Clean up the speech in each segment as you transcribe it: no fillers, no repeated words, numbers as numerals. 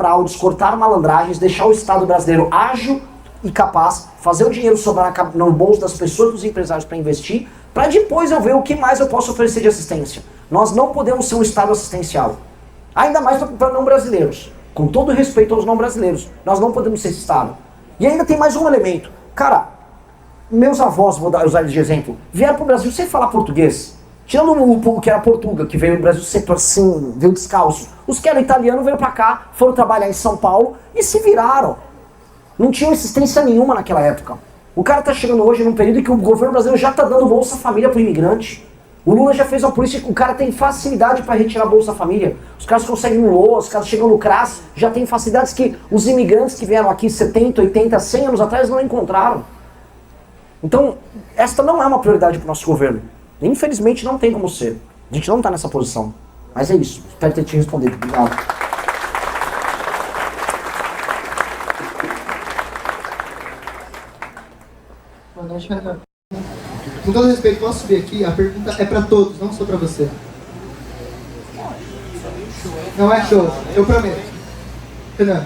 fraudes, cortar malandragens, deixar o Estado brasileiro ágil e capaz, fazer o dinheiro sobrar no bolso das pessoas, dos empresários para investir, para depois eu ver o que mais eu posso oferecer de assistência. Nós não podemos ser um Estado assistencial. Ainda mais para não brasileiros. Com todo respeito aos não brasileiros. Nós não podemos ser esse Estado. E ainda tem mais um elemento. Cara, meus avós, vou usar eles de exemplo, vieram para o Brasil sem falar português. Tirando o que era Portuga, que veio no Brasil sempre assim, veio descalço. Os que eram italianos veio para cá, foram trabalhar em São Paulo e se viraram. Não tinha assistência nenhuma naquela época. O cara tá chegando hoje num período em que o governo brasileiro já tá dando Bolsa Família pro imigrante. O Lula já fez uma polícia que o cara tem facilidade para retirar a Bolsa Família. Os caras conseguem no LOA, os caras chegam no CRAS, já tem facilidades que os imigrantes que vieram aqui 70, 80, 100 anos atrás não encontraram. Então, esta não é uma prioridade pro nosso governo. Infelizmente não tem como ser. A gente não tá nessa posição. Mas é isso. Espero ter te respondido. Obrigado. Boa noite, Renan. Com todo respeito, posso subir aqui? A pergunta é para todos, não só para você. Não é show, eu prometo. Renan,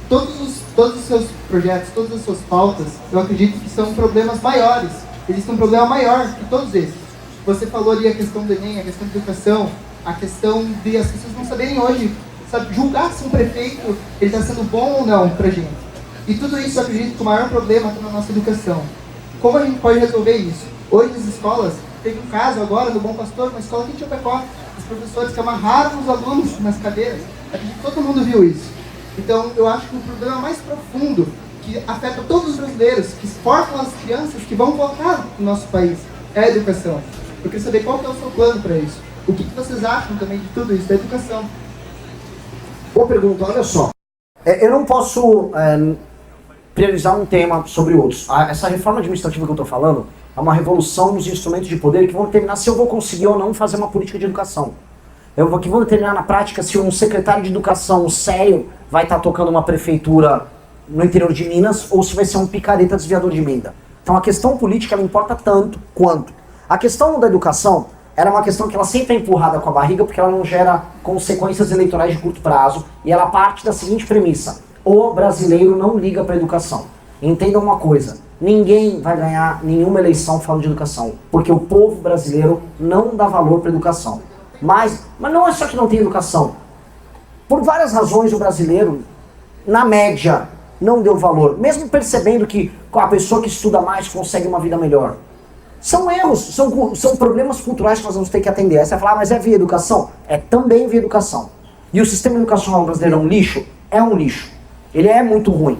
todos os seus projetos, todas as suas pautas, eu acredito que são problemas maiores. Existem um problema maior que todos esses. Você falou ali a questão do Enem, a questão da educação, a questão de as pessoas não saberem hoje, sabe, julgar se um prefeito ele está sendo bom ou não pra gente. E tudo isso eu acredito que o maior problema está na nossa educação. Como a gente pode resolver isso? Hoje as escolas, teve um caso agora do Bom Pastor, uma escola aqui em Chapecó, os professores que amarraram os alunos nas cadeiras, acredito que todo mundo viu isso. Então eu acho que o problema mais profundo, que afeta todos os brasileiros, que formam as crianças que vão voltar no nosso país, é a educação. Eu queria saber qual que é o seu plano para isso. O que vocês acham também de tudo isso, da educação? Boa pergunta, olha só. Eu não posso priorizar um tema sobre outros. Essa reforma administrativa que eu estou falando é uma revolução nos instrumentos de poder que vão determinar se eu vou conseguir ou não fazer uma política de educação. Que vão determinar na prática se um secretário de educação sério vai estar tocando uma prefeitura no interior de Minas ou se vai ser um picareta desviador de emenda. Então a questão política ela importa tanto quanto. A questão da educação era uma questão que ela sempre é empurrada com a barriga porque ela não gera consequências eleitorais de curto prazo e ela parte da seguinte premissa: o brasileiro não liga para a educação. Entendam uma coisa, ninguém vai ganhar nenhuma eleição falando de educação, porque o povo brasileiro não dá valor para a educação. Mas não é só que não tem educação. Por várias razões o brasileiro, na média, não deu valor, mesmo percebendo que a pessoa que estuda mais consegue uma vida melhor. São erros, são problemas culturais que nós vamos ter que atender. Aí você vai falar, mas é via educação? É também via educação. E o sistema educacional brasileiro é um lixo? É um lixo. Ele é muito ruim.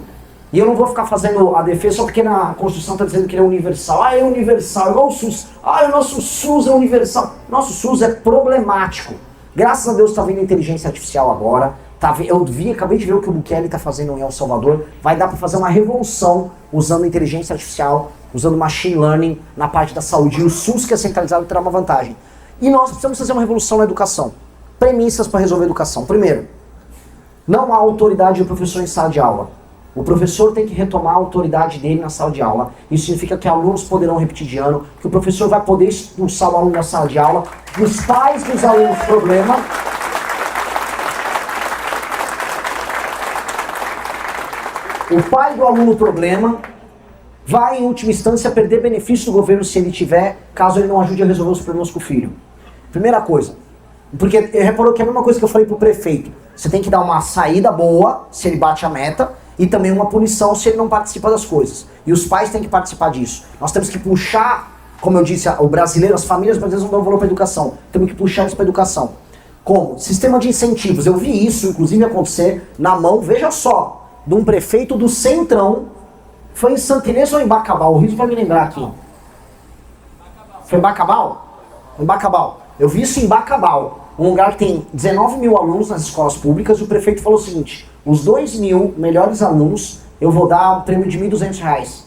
E eu não vou ficar fazendo a defesa só porque na Constituição está dizendo que ele é universal. É universal, igual o SUS. O nosso SUS é universal. Nosso SUS é problemático. Graças a Deus está vindo inteligência artificial agora. Acabei de ver o que o Bukele está fazendo em El Salvador. Vai dar para fazer uma revolução usando inteligência artificial, usando machine learning na parte da saúde. E o SUS, que é centralizado, terá uma vantagem. E nós precisamos fazer uma revolução na educação. Premissas para resolver a educação. Primeiro, não há autoridade do professor em sala de aula. O professor tem que retomar a autoridade dele na sala de aula. Isso significa que alunos poderão repetir de ano, que o professor vai poder expulsar o aluno da sala de aula, que os pais dos alunos problema. O pai do aluno problema vai, em última instância, perder benefício do governo se ele tiver, caso ele não ajude a resolver os problemas com o filho. Primeira coisa. Porque reparou que é a mesma coisa que eu falei pro prefeito. Você tem que dar uma saída boa, se ele bate a meta, e também uma punição se ele não participa das coisas. E os pais têm que participar disso. Nós temos que puxar, como eu disse, o brasileiro, as famílias brasileiras não dão valor para a educação. Temos que puxar isso para a educação. Como? Sistema de incentivos. Eu vi isso, inclusive, acontecer na mão, veja só, de um prefeito do Centrão. Foi em Santa Inês ou em Bacabal? O Rio vai me lembrar aqui. Foi em Bacabal? Em Bacabal. Eu vi isso em Bacabal. Um lugar que tem 19 mil alunos nas escolas públicas, e o prefeito falou o seguinte: os 2.000 melhores alunos, eu vou dar um prêmio de R$1.200.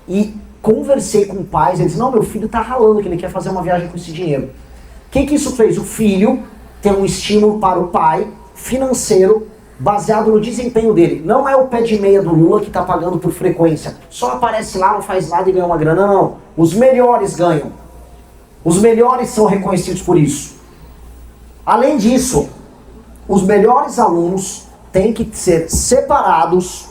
E conversei com pais, eles não, meu filho tá ralando, que ele quer fazer uma viagem com esse dinheiro. O que isso fez? O filho tem um estímulo para o pai, financeiro, baseado no desempenho dele. Não é o pé de meia do Lula que tá pagando por frequência. Só aparece lá, não faz nada e ganha uma grana, não. Os melhores ganham. Os melhores são reconhecidos por isso. Além disso, os melhores alunos têm que ser separados,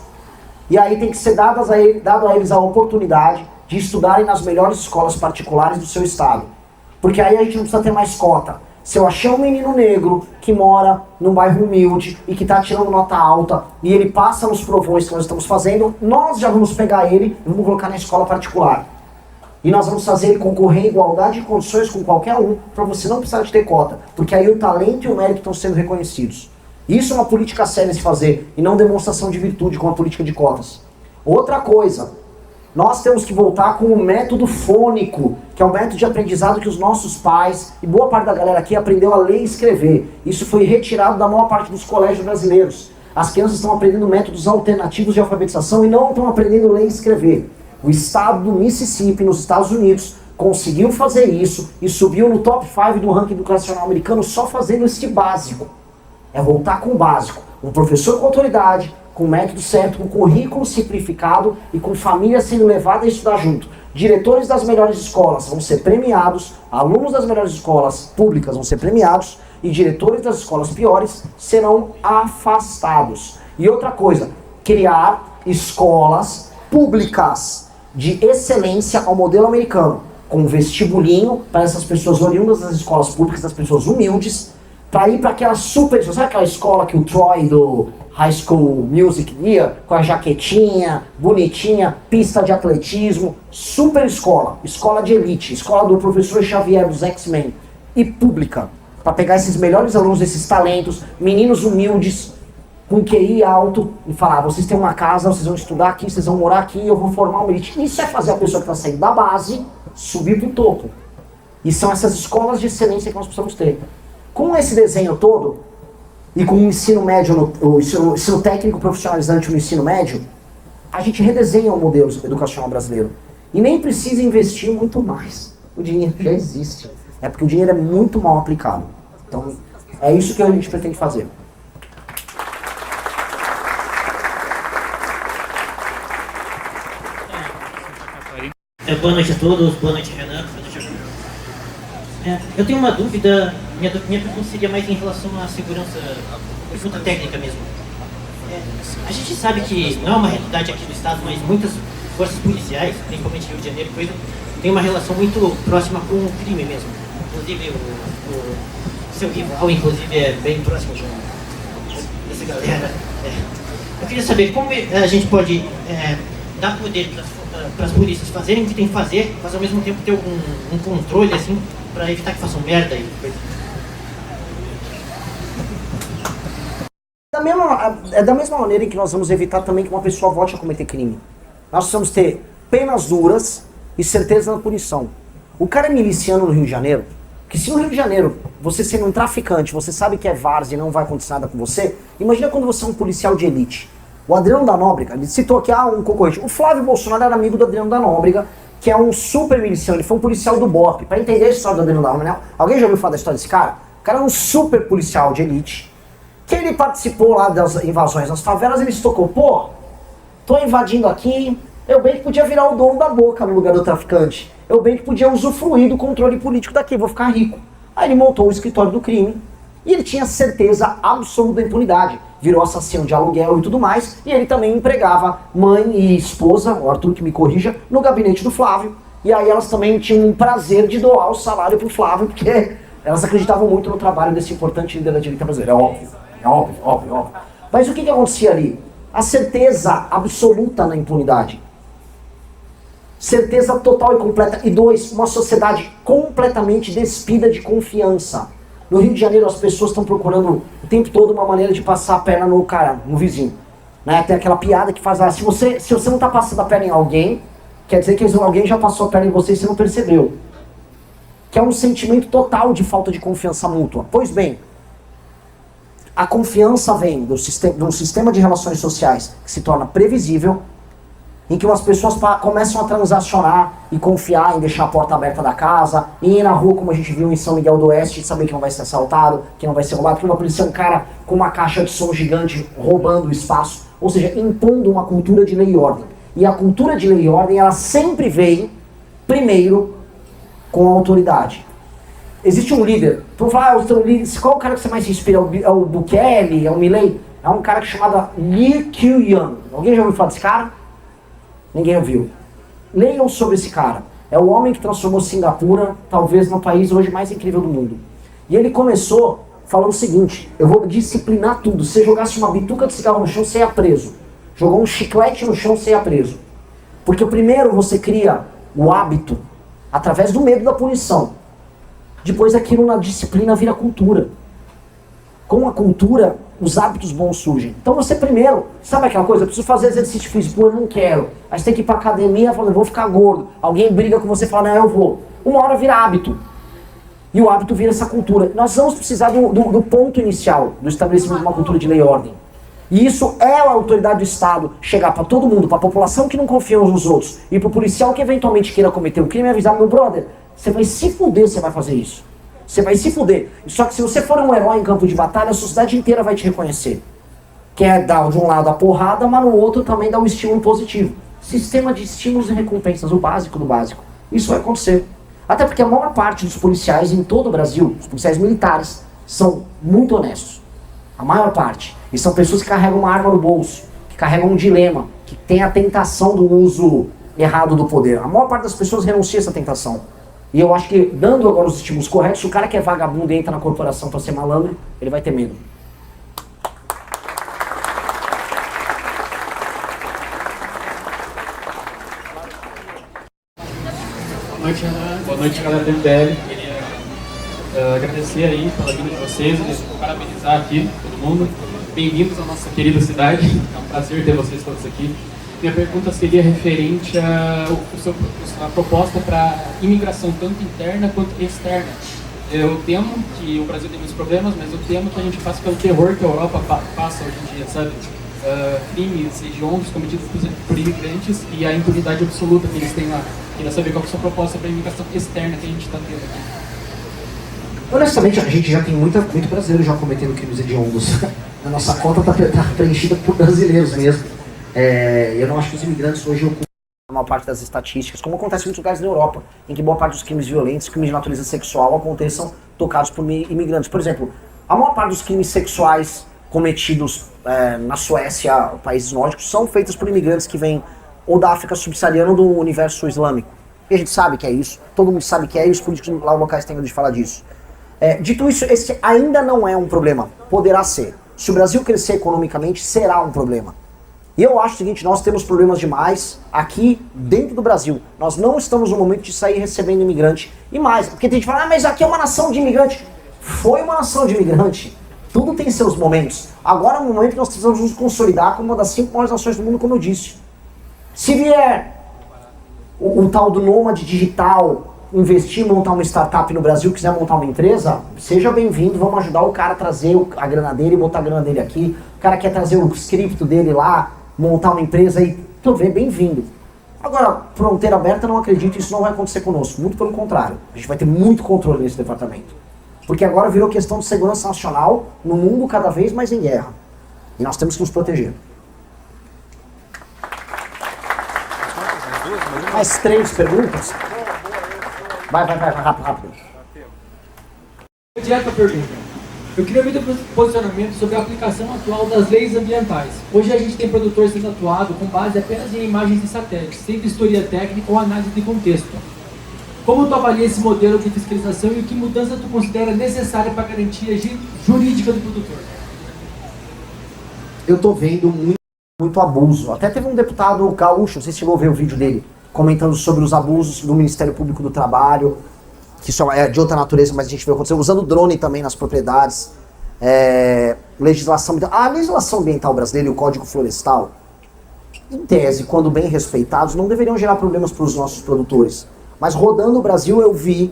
e aí tem que ser dado a eles a oportunidade de estudarem nas melhores escolas particulares do seu estado. Porque aí a gente não precisa ter mais cota. Se eu achar um menino negro que mora num bairro humilde e que está tirando nota alta e ele passa nos provões que nós estamos fazendo, nós já vamos pegar ele e vamos colocar na escola particular. E nós vamos fazer ele concorrer em igualdade de condições com qualquer um, para você não precisar de ter cota. Porque aí o talento e o mérito estão sendo reconhecidos. Isso é uma política séria de se fazer, e não demonstração de virtude com a política de cotas. Outra coisa, nós temos que voltar com o método fônico, que é o método de aprendizado que os nossos pais, e boa parte da galera aqui aprendeu a ler e escrever. Isso foi retirado da maior parte dos colégios brasileiros. As crianças estão aprendendo métodos alternativos de alfabetização e não estão aprendendo a ler e escrever. O estado do Mississippi, nos Estados Unidos, conseguiu fazer isso e subiu no top 5 do ranking educacional americano só fazendo este básico. É voltar com o básico. Um professor com autoridade, com o método certo, com currículo simplificado e com família sendo levada a estudar junto. Diretores das melhores escolas vão ser premiados, alunos das melhores escolas públicas vão ser premiados e diretores das escolas piores serão afastados. E outra coisa, criar escolas públicas de excelência ao modelo americano, com vestibulinho para essas pessoas oriundas das escolas públicas, das pessoas humildes, para ir para aquela super... Sabe aquela escola que o Troy do High School Music ia? Com a jaquetinha, bonitinha, pista de atletismo, super escola, escola de elite, escola do professor Xavier dos X-Men, e pública, para pegar esses melhores alunos, esses talentos, meninos humildes, com QI alto, e falar, vocês têm uma casa, vocês vão estudar aqui, vocês vão morar aqui, eu vou formar uma elite. Isso é fazer a pessoa que está saindo da base subir para o topo. E são essas escolas de excelência que nós precisamos ter. Com esse desenho todo, e com o ensino médio, o ensino técnico profissionalizante no ensino médio, a gente redesenha o modelo educacional brasileiro. E nem precisa investir muito mais. O dinheiro já existe. É porque o dinheiro é muito mal aplicado. Então, é isso que a gente pretende fazer. Boa noite a todos, boa noite Renan, boa noite a todos. Eu tenho uma dúvida, minha pergunta seria mais em relação à segurança, pergunta técnica mesmo. A gente sabe que não é uma realidade aqui no estado, mas muitas forças policiais, principalmente Rio de Janeiro, tem uma relação muito próxima com o crime mesmo. Inclusive o seu rival, inclusive, é bem próximo dessa galera. Eu queria saber como a gente pode dar poder para as polícias fazerem o que tem que fazer, mas ao mesmo tempo ter um controle assim, para evitar que façam merda e coisa. Da mesma maneira em que nós vamos evitar também que uma pessoa volte a cometer crime. Nós precisamos ter penas duras e certeza na punição. O cara é miliciano no Rio de Janeiro, que se no Rio de Janeiro, você sendo um traficante, você sabe que é várzea e não vai acontecer nada com você, imagina quando você é um policial de elite. O Adriano da Nóbrega, ele citou aqui um concorrente. O Flávio Bolsonaro era amigo do Adriano da Nóbrega, que é um super miliciano, ele foi um policial do BOP. Pra entender a história do Adriano da Nóbrega, alguém já ouviu falar da história desse cara? O cara é um super policial de elite, que ele participou lá das invasões nas favelas, ele se tocou, pô, tô invadindo aqui, eu bem que podia virar o dono da boca no lugar do traficante. Eu bem que podia usufruir do controle político daqui, vou ficar rico. Aí ele montou o escritório do crime, e ele tinha certeza absoluta da impunidade. Virou assassino de aluguel e tudo mais, e ele também empregava mãe e esposa, o Arthur que me corrija, no gabinete do Flávio. E aí elas também tinham um prazer de doar o salário pro Flávio, porque elas acreditavam muito no trabalho desse importante líder da direita brasileira. É óbvio. Mas o que acontecia ali? A certeza absoluta na impunidade. Certeza total e completa. E dois, uma sociedade completamente despida de confiança. No Rio de Janeiro as pessoas estão procurando o tempo todo uma maneira de passar a perna no cara, no vizinho. Né? Tem aquela piada que faz, se você não está passando a perna em alguém, quer dizer que alguém já passou a perna em você e você não percebeu. Que é um sentimento total de falta de confiança mútua. Pois bem, a confiança vem de um sistema de relações sociais que se torna previsível, em que as pessoas começam a transacionar e confiar em deixar a porta aberta da casa, e ir na rua, como a gente viu em São Miguel do Oeste, saber que não vai ser assaltado, que não vai ser roubado, que não vai aparecer um cara com uma caixa de som gigante roubando o espaço, ou seja, impondo uma cultura de lei e ordem. E a cultura de lei e ordem, ela sempre vem primeiro com a autoridade. Existe um líder, então falar, qual é o cara que você mais se inspira? É o Bukele, é o Milei? é um cara chamado Lee Kuan-yew. Alguém já ouviu falar desse cara? Ninguém ouviu. Leiam sobre esse cara. É o homem que transformou Singapura, talvez, no país hoje mais incrível do mundo. E ele começou falando o seguinte: eu vou disciplinar tudo. Se você jogasse uma bituca de cigarro no chão, você ia preso. Jogou um chiclete no chão, você ia preso. Porque primeiro você cria o hábito através do medo da punição. Depois aquilo na disciplina vira cultura. Com a cultura, os hábitos bons surgem. Então você primeiro, sabe aquela coisa, eu preciso fazer exercício físico, eu não quero. Aí você tem que ir pra academia, falando, eu vou ficar gordo. Alguém briga com você e fala, não, eu vou. Uma hora vira hábito. E o hábito vira essa cultura. Nós vamos precisar do ponto inicial, do estabelecimento de uma cultura de lei e ordem. E isso é a autoridade do Estado chegar para todo mundo, para a população que não confia uns nos outros, e para o policial que eventualmente queira cometer um crime, avisar, meu brother, você vai se fuder, você vai fazer isso. Você vai se fuder. Só que se você for um herói em campo de batalha, a sociedade inteira vai te reconhecer. Quer dar de um lado a porrada, mas no outro também dá um estímulo positivo. Sistema de estímulos e recompensas, o básico do básico. Isso vai acontecer. Até porque a maior parte dos policiais em todo o Brasil, os policiais militares, são muito honestos. A maior parte. E são pessoas que carregam uma arma no bolso, que carregam um dilema, que tem a tentação do uso errado do poder. A maior parte das pessoas renuncia a essa tentação. E eu acho que, dando agora os estímulos corretos, se o cara que é vagabundo e entra na corporação para ser malandro, ele vai ter medo. Boa noite, Renan. Boa noite, galera do MBL. Queria agradecer aí pela vinda de vocês e parabenizar aqui todo mundo. Bem-vindos à nossa querida cidade. É um prazer ter vocês todos aqui. Minha pergunta seria referente à proposta para imigração, tanto interna quanto externa. Eu temo que o Brasil tem muitos problemas, mas eu temo que a gente passe pelo terror que a Europa passa hoje em dia, sabe? Crimes hediondos cometidos por imigrantes e a impunidade absoluta que eles têm lá. Queria saber qual é a sua proposta para a imigração externa que a gente está tendo aqui. Honestamente, a gente já tem muito brasileiro já cometendo crimes hediondos. A nossa conta está preenchida por brasileiros mesmo. Eu não acho que os imigrantes hoje ocupam a maior parte das estatísticas, como acontece em muitos lugares na Europa, em que boa parte dos crimes violentos, crimes de natureza sexual, aconteçam tocados por imigrantes. Por exemplo, a maior parte dos crimes sexuais cometidos na Suécia, países nórdicos, são feitos por imigrantes que vêm ou da África subsaariana ou do universo islâmico. E a gente sabe que é isso, todo mundo sabe que é, e os políticos lá locais têm medo de falar disso. Dito isso, esse ainda não é um problema, poderá ser. Se o Brasil crescer economicamente, será um problema. E eu acho o seguinte, nós temos problemas demais aqui dentro do Brasil. Nós não estamos no momento de sair recebendo imigrante. E mais, porque tem gente que fala, mas aqui é uma nação de imigrante. Foi uma nação de imigrante. Tudo tem seus momentos. Agora é um momento que nós precisamos nos consolidar como uma das 5 maiores nações do mundo, como eu disse. Se vier o tal do nômade digital, investir, montar uma startup no Brasil, quiser montar uma empresa, seja bem-vindo, vamos ajudar o cara a trazer a grana dele, botar a grana dele aqui. O cara quer trazer o script dele lá, montar uma empresa aí, bem-vindo. Agora, fronteira aberta, não acredito, isso não vai acontecer conosco, muito pelo contrário. A gente vai ter muito controle nesse departamento. Porque agora virou questão de segurança nacional no mundo cada vez mais em guerra. E nós temos que nos proteger. Mais 3 perguntas? Vai, rápido. Direto à pergunta. Eu queria ver o posicionamento sobre a aplicação atual das leis ambientais. Hoje a gente tem produtor sendo atuado com base apenas em imagens de satélites, sem vistoria técnica ou análise de contexto. Como tu avalia esse modelo de fiscalização e que mudança tu considera necessária para a garantia jurídica do produtor? Eu tô vendo muito abuso. Até teve um deputado gaúcho, não sei se chegou a ver o vídeo dele, comentando sobre os abusos do Ministério Público do Trabalho, que isso é de outra natureza, mas a gente vê acontecer, usando drone também nas propriedades, legislação ambiental. A legislação ambiental brasileira e o Código Florestal, em tese, quando bem respeitados, não deveriam gerar problemas para os nossos produtores. Mas rodando o Brasil eu vi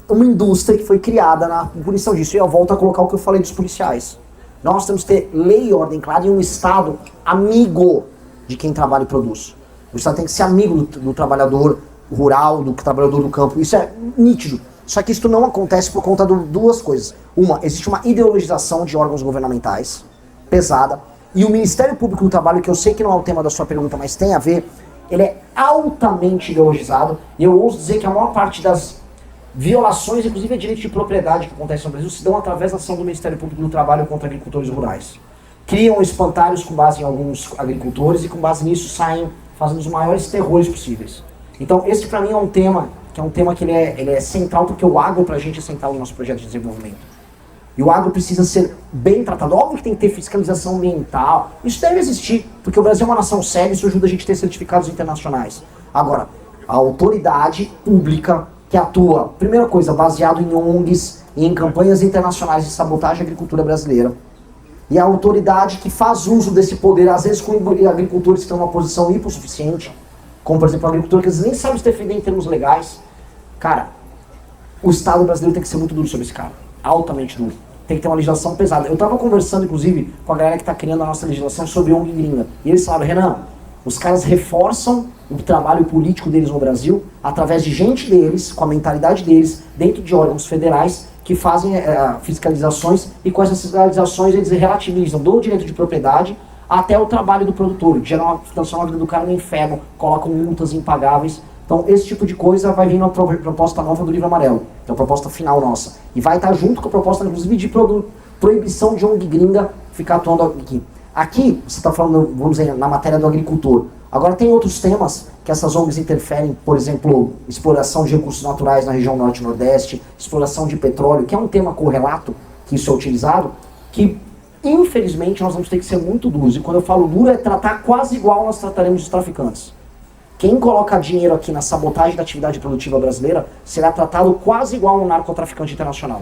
uma indústria que foi criada na punição disso. E eu volto a colocar o que eu falei dos policiais. Nós temos que ter lei e ordem clara e um Estado amigo de quem trabalha e produz. O Estado tem que ser amigo do trabalhador rural, do trabalhador do campo. Isso é nítido. Só que isso não acontece por conta de 2 coisas. Uma, existe uma ideologização de órgãos governamentais pesada. E o Ministério Público do Trabalho, que eu sei que não é o tema da sua pergunta, mas tem a ver, ele é altamente ideologizado. E eu ouso dizer que a maior parte das violações, inclusive a direito de propriedade que acontecem no Brasil, se dão através da ação do Ministério Público do Trabalho contra agricultores rurais. criam espantalhos com base em alguns agricultores e com base nisso saem fazendo os maiores terrores possíveis. Então esse para mim é um tema que ele é central, porque o agro pra gente é central no nosso projeto de desenvolvimento. E o agro precisa ser bem tratado. Óbvio que tem que ter fiscalização ambiental, isso deve existir, porque o Brasil é uma nação séria, isso ajuda a gente a ter certificados internacionais. Agora, a autoridade pública que atua, primeira coisa, baseado em ONGs e em campanhas internacionais de sabotagem à agricultura brasileira, e a autoridade que faz uso desse poder, às vezes com agricultores que estão numa posição hipossuficiente, como por exemplo o agricultor que às vezes nem sabe se defender em termos legais. Cara, o Estado brasileiro tem que ser muito duro sobre esse cara, altamente duro. Tem que ter uma legislação pesada. Eu estava conversando inclusive com a galera que está criando a nossa legislação sobre ONG gringa, e eles falaram: Renan, os caras reforçam o trabalho político deles no Brasil através de gente deles, com a mentalidade deles, dentro de órgãos federais que fazem fiscalizações, e com essas fiscalizações eles relativizam do direito de propriedade até o trabalho do produtor, que geram a vida do cara no inferno, colocam multas impagáveis. Então esse tipo de coisa vai vir na proposta nova do Livro Amarelo, que é a proposta final nossa. E vai estar junto com a proposta, inclusive, de proibição de ONG gringa ficar atuando aqui. Aqui, você está falando, vamos dizer, na matéria do agricultor. Agora tem outros temas que essas ONGs interferem, por exemplo, exploração de recursos naturais na região norte e nordeste, exploração de petróleo, que é um tema correlato, que isso é utilizado, que infelizmente nós vamos ter que ser muito duros. E quando eu falo duro é tratar quase igual nós trataremos os traficantes. Quem coloca dinheiro aqui na sabotagem da atividade produtiva brasileira será tratado quase igual um narcotraficante internacional.